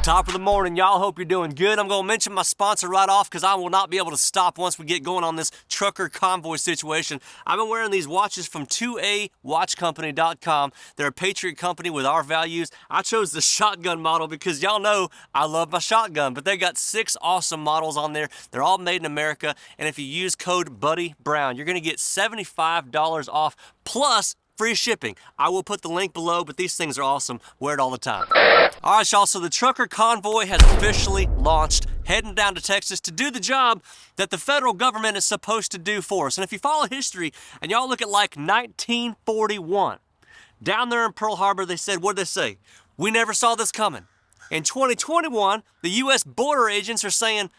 Top of the morning, y'all. Hope you're doing good. I'm going to mention my sponsor right off because I will not be able to stop once we get going on this trucker convoy situation. I've been wearing these watches from 2awatchcompany.com. They're a Patriot company with our values. I chose the shotgun model because y'all know I love my shotgun, but they got 6 awesome models on there. They're all made in America, and if you use code BuddyBrown, you're going to get $75 off plus free shipping. I will put the link below, but these things are awesome. Wear it all the time. All right, y'all, so the trucker convoy has officially launched, heading down to Texas to do the job that the federal government is supposed to do for us. And if you follow history and y'all look at like 1941, down there in Pearl Harbor, they said, what did they say? We never saw this coming. In 2021, the U.S. border agents are saying,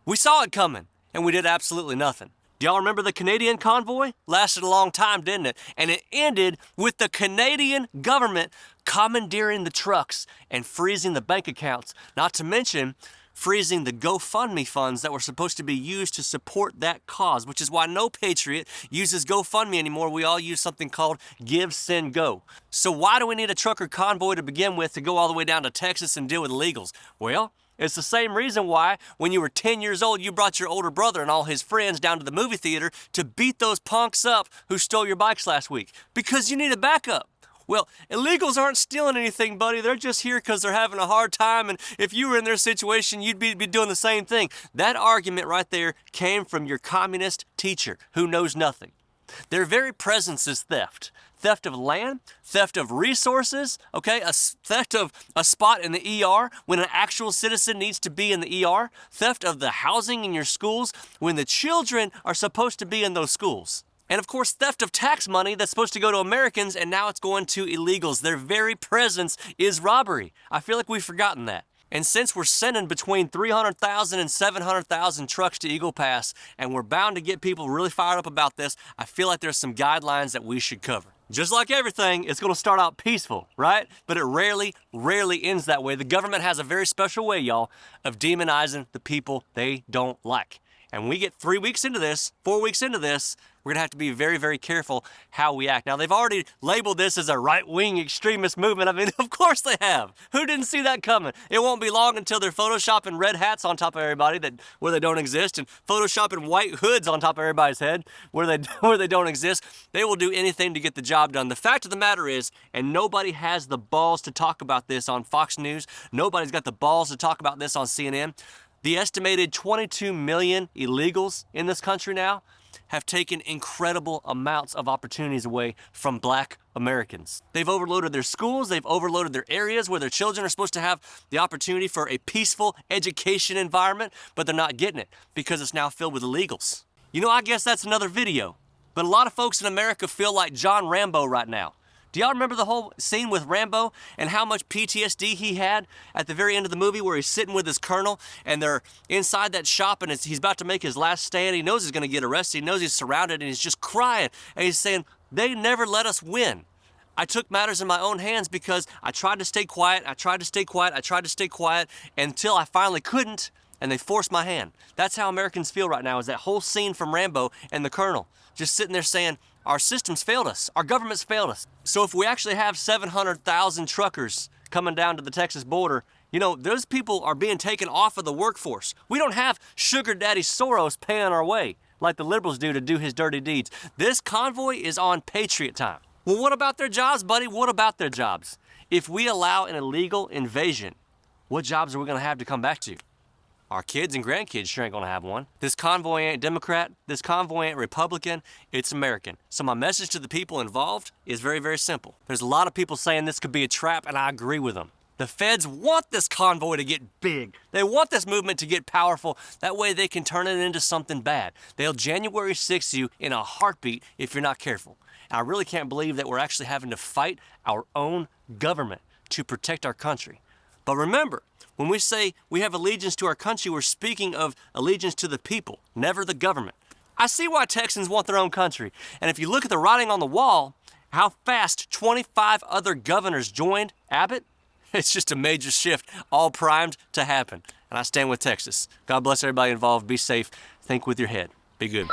we saw it coming, and we did absolutely nothing. Do y'all remember the Canadian convoy? Lasted a long time, didn't it? And it ended with the Canadian government commandeering the trucks and freezing the bank accounts, not to mention freezing the GoFundMe funds that were supposed to be used to support that cause, which is why no patriot uses GoFundMe anymore. We all use something called Give, Send, Go. So why do we need a trucker convoy to begin with to go all the way down to Texas and deal with illegals? Well, it's the same reason why when you were 10 years old, you brought your older brother and all his friends down to the movie theater to beat those punks up who stole your bikes last week. Because you need a backup. Well, illegals aren't stealing anything, buddy. They're just here because they're having a hard time, and if you were in their situation, you'd be doing the same thing. That argument right there came from your communist teacher who knows nothing. Their very presence is theft. Theft of land, theft of resources, okay? A theft of a spot in the ER when an actual citizen needs to be in the ER. Theft of the housing in your schools when the children are supposed to be in those schools. And of course, theft of tax money that's supposed to go to Americans and now it's going to illegals. Their very presence is robbery. I feel like we've forgotten that. And since we're sending between 300,000 and 700,000 trucks to Eagle Pass, and we're bound to get people really fired up about this, I feel like there's some guidelines that we should cover. Just like everything, it's going to start out peaceful, right? But it rarely ends that way. The government has a very special way, y'all, of demonizing the people they don't like. And when we get 3 weeks into this, 4 weeks into this, we're going to have to be very, very careful how we act. Now, they've already labeled this as a right-wing extremist movement. I mean, of course they have. Who didn't see that coming? It won't be long until they're photoshopping red hats on top of everybody where they don't exist, and photoshopping white hoods on top of everybody's head where they don't exist. They will do anything to get the job done. The fact of the matter is, and nobody has the balls to talk about this on Fox News, nobody's got the balls to talk about this on CNN, the estimated 22 million illegals in this country now have taken incredible amounts of opportunities away from black Americans. They've overloaded their schools, they've overloaded their areas where their children are supposed to have the opportunity for a peaceful education environment, but they're not getting it because it's now filled with illegals. You know, I guess that's another video, but a lot of folks in America feel like John Rambo right now. Do y'all remember the whole scene with Rambo and how much PTSD he had at the very end of the movie where he's sitting with his colonel and they're inside that shop and he's about to make his last stand. He knows he's going to get arrested. He knows he's surrounded and he's just crying. And he's saying, they never let us win. I took matters in my own hands because I tried to stay quiet. I tried to stay quiet until I finally couldn't and they forced my hand. That's how Americans feel right now, is that whole scene from Rambo and the colonel just sitting there saying, our systems failed us. Our government's failed us. So if we actually have 700,000 truckers coming down to the Texas border, you know, those people are being taken off of the workforce. We don't have Sugar Daddy Soros paying our way like the liberals do to do his dirty deeds. This convoy is on Patriot time. Well, what about their jobs, buddy? What about their jobs? If we allow an illegal invasion, what jobs are we going to have to come back to? Our kids and grandkids sure ain't gonna have one. This convoy ain't Democrat, this convoy ain't Republican, it's American. So my message to the people involved is very, very simple. There's a lot of people saying this could be a trap, and I agree with them. The feds want this convoy to get big. They want this movement to get powerful. That way they can turn it into something bad. They'll January 6th you in a heartbeat if you're not careful. And I really can't believe that we're actually having to fight our own government to protect our country. But remember, when we say we have allegiance to our country, we're speaking of allegiance to the people, never the government. I see why Texans want their own country. And if you look at the writing on the wall, how fast 25 other governors joined Abbott, it's just a major shift, all primed to happen. And I stand with Texas. God bless everybody involved. Be safe. Think with your head. Be good.